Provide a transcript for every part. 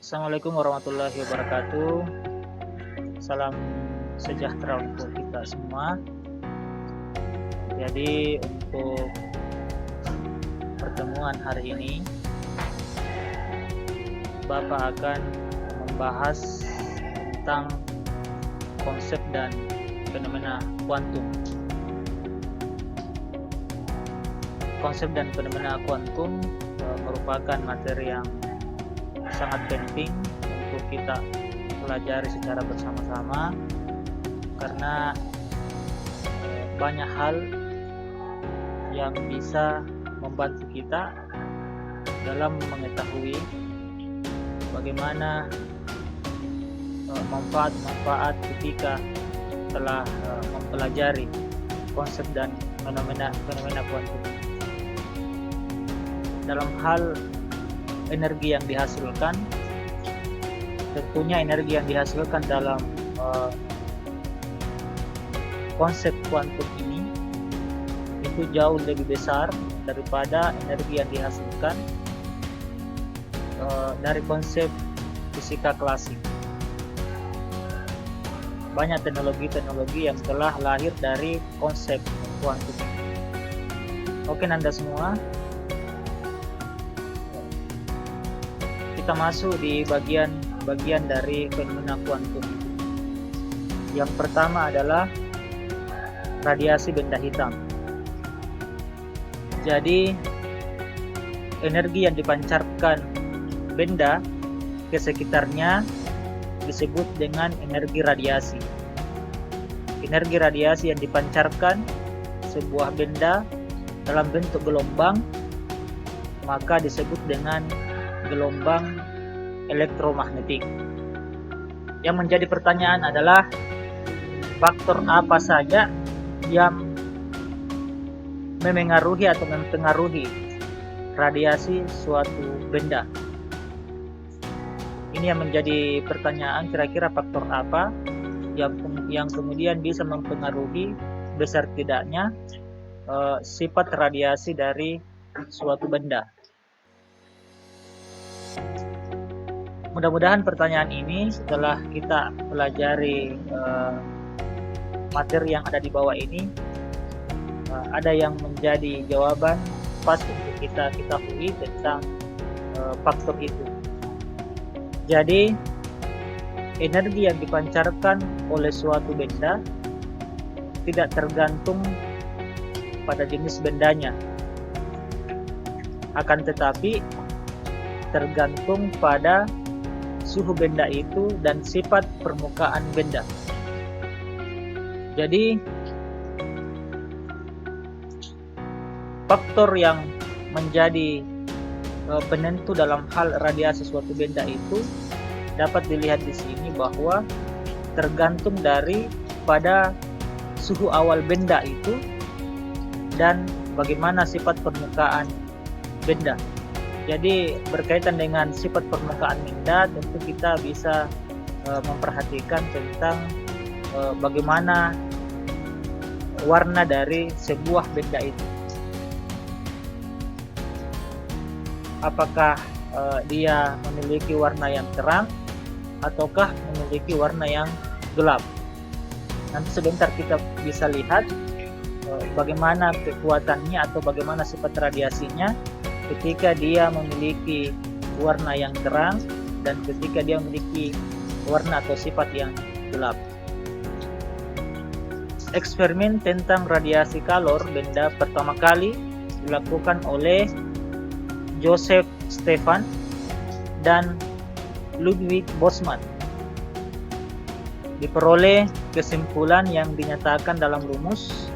Assalamualaikum warahmatullahi wabarakatuh. Salam sejahtera untuk kita semua. Jadi untuk pertemuan hari ini, Bapak akan membahas tentang konsep dan fenomena kuantum. Konsep dan fenomena kuantum merupakan materi yang sangat penting untuk kita pelajari secara bersama-sama, karena banyak hal yang bisa membantu kita dalam mengetahui bagaimana manfaat-manfaat ketika telah mempelajari konsep dan fenomena kuantum. Dalam hal energi yang dihasilkan, tentunya energi yang dihasilkan dalam konsep kuantum ini itu jauh lebih besar daripada energi yang dihasilkan dari konsep fisika klasik. Banyak teknologi-teknologi yang telah lahir dari konsep kuantum. Oke, Anda semua, kita masuk di bagian dari fenomena kuantum. Yang pertama adalah radiasi benda hitam. Jadi energi yang dipancarkan benda ke sekitarnya disebut dengan energi radiasi. Energi radiasi yang dipancarkan sebuah benda dalam bentuk gelombang maka disebut dengan gelombang elektromagnetik. Yang menjadi pertanyaan adalah faktor apa saja yang memengaruhi atau mempengaruhi radiasi suatu benda. Ini yang menjadi pertanyaan, kira-kira faktor apa yang kemudian bisa mempengaruhi besar tidaknya sifat radiasi dari suatu benda. Mudah-mudahan pertanyaan ini setelah kita pelajari materi yang ada di bawah ini ada yang menjadi jawaban pas untuk kita ketahui tentang faktor itu. Jadi energi yang dipancarkan oleh suatu benda tidak tergantung pada jenis bendanya, akan tetapi tergantung pada suhu benda itu dan sifat permukaan benda. Jadi faktor yang menjadi penentu dalam hal radiasi suatu benda itu dapat dilihat di sini bahwa tergantung dari pada suhu awal benda itu dan bagaimana sifat permukaan benda. Jadi berkaitan dengan sifat permukaan benda, tentu kita bisa memperhatikan tentang bagaimana warna dari sebuah benda itu. Apakah dia memiliki warna yang terang ataukah memiliki warna yang gelap. Nanti sebentar kita bisa lihat bagaimana kekuatannya atau bagaimana sifat radiasinya ketika dia memiliki warna yang terang dan ketika dia memiliki warna atau sifat yang gelap. Eksperimen tentang radiasi kalor benda pertama kali dilakukan oleh Joseph Stefan dan Ludwig Boltzmann. Diperoleh kesimpulan yang dinyatakan dalam rumus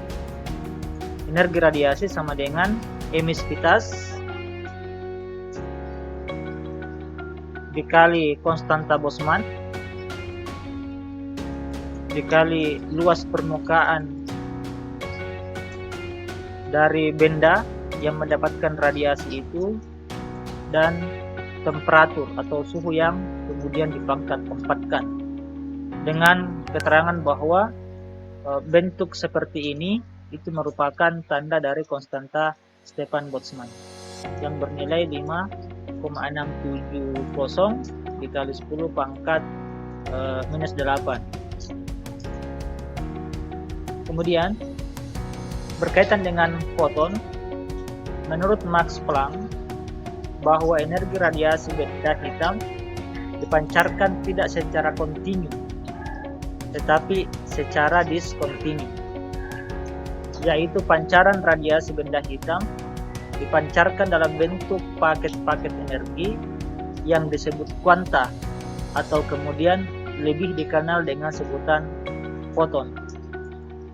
energi radiasi sama dengan emisivitas dikali konstanta Boltzmann dikali luas permukaan dari benda yang mendapatkan radiasi itu dan temperatur atau suhu yang kemudian dipangkat 4-kan, dengan keterangan bahwa bentuk seperti ini itu merupakan tanda dari konstanta Stefan Boltzmann yang bernilai 5,670 dikali 10 pangkat minus 8. Kemudian berkaitan dengan foton, menurut Max Planck bahwa energi radiasi benda hitam dipancarkan tidak secara kontinu tetapi secara diskontinu, yaitu pancaran radiasi benda hitam dipancarkan dalam bentuk paket-paket energi yang disebut kuanta atau kemudian lebih dikenal dengan sebutan foton.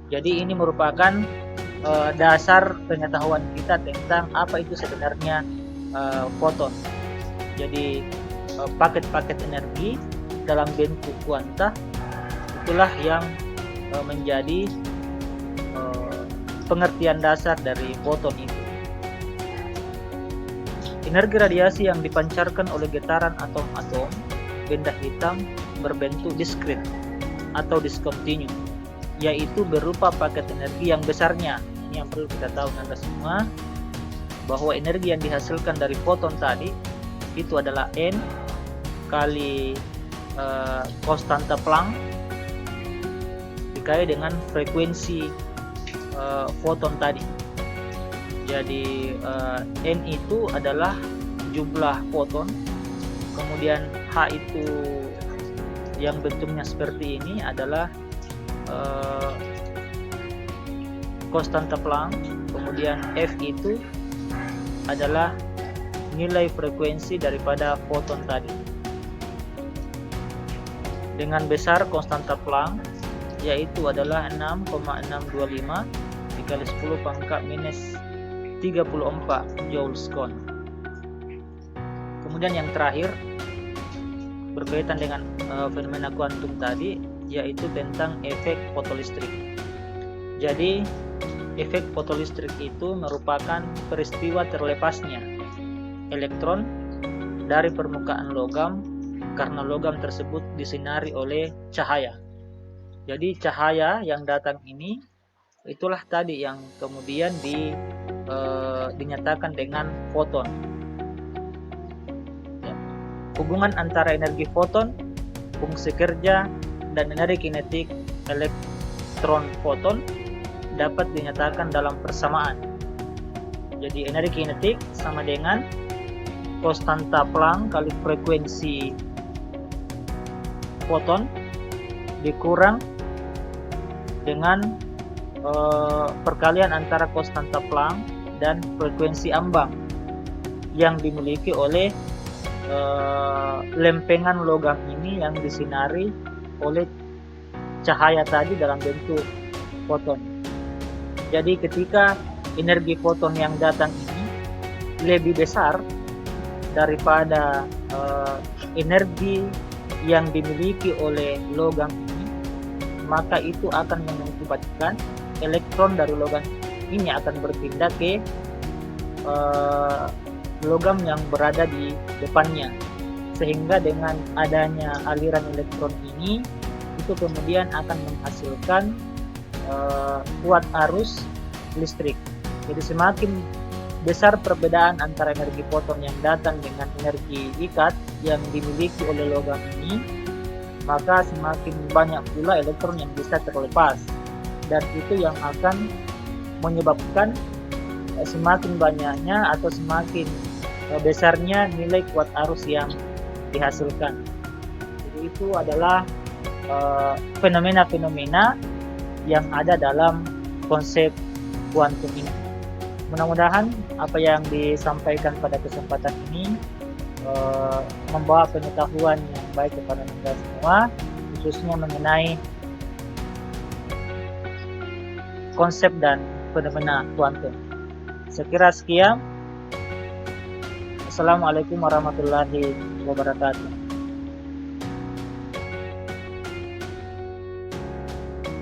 Jadi ini merupakan dasar pengetahuan kita tentang apa itu sebenarnya foton. Jadi paket-paket energi dalam bentuk kuanta itulah yang menjadi pengertian dasar dari foton itu. Energi radiasi yang dipancarkan oleh getaran atom-atom benda hitam berbentuk diskrit atau diskontinu, yaitu berupa paket energi yang besarnya. Ini yang perlu kita tahu Anda semua, bahwa energi yang dihasilkan dari foton tadi itu adalah N kali konstanta Planck dikali dengan frekuensi foton tadi. Jadi N itu adalah jumlah foton, kemudian H itu yang bentuknya seperti ini adalah konstanta Planck, kemudian F itu adalah nilai frekuensi daripada foton tadi. Dengan besar konstanta Planck yaitu adalah 6,625 dikali 10 pangkat minus 34 Joule/Coulomb. Kemudian yang terakhir berkaitan dengan fenomena kuantum tadi, yaitu tentang efek fotolistrik. Jadi efek fotolistrik itu merupakan peristiwa terlepasnya elektron dari permukaan logam karena logam tersebut disinari oleh cahaya. Jadi cahaya yang datang ini itulah tadi yang kemudian dinyatakan dengan foton. Ya. Hubungan antara energi foton, fungsi kerja, dan energi kinetik elektron foton dapat dinyatakan dalam persamaan. Jadi energi kinetik sama dengan konstanta Planck kali frekuensi foton dikurang dengan perkalian antara konstanta Planck dan frekuensi ambang yang dimiliki oleh lempengan logam ini yang disinari oleh cahaya tadi dalam bentuk foton. Jadi ketika energi foton yang datang ini lebih besar daripada energi yang dimiliki oleh logam ini, maka itu akan mengakibatkan elektron dari logam ini akan berpindah ke logam yang berada di depannya, sehingga dengan adanya aliran elektron ini itu kemudian akan menghasilkan kuat arus listrik. Jadi semakin besar perbedaan antara energi foton yang datang dengan energi ikat yang dimiliki oleh logam ini, maka semakin banyak pula elektron yang bisa terlepas, dan itu yang akan menyebabkan semakin banyaknya atau semakin besarnya nilai kuat arus yang dihasilkan. Jadi itu adalah fenomena-fenomena yang ada dalam konsep kuantum ini. Mudah-mudahan apa yang disampaikan pada kesempatan ini membawa pengetahuan yang baik kepada Anda semua, khususnya mengenai konsep dan fenomena kuantum. Sekira sekian. Assalamualaikum warahmatullahi wabarakatuh.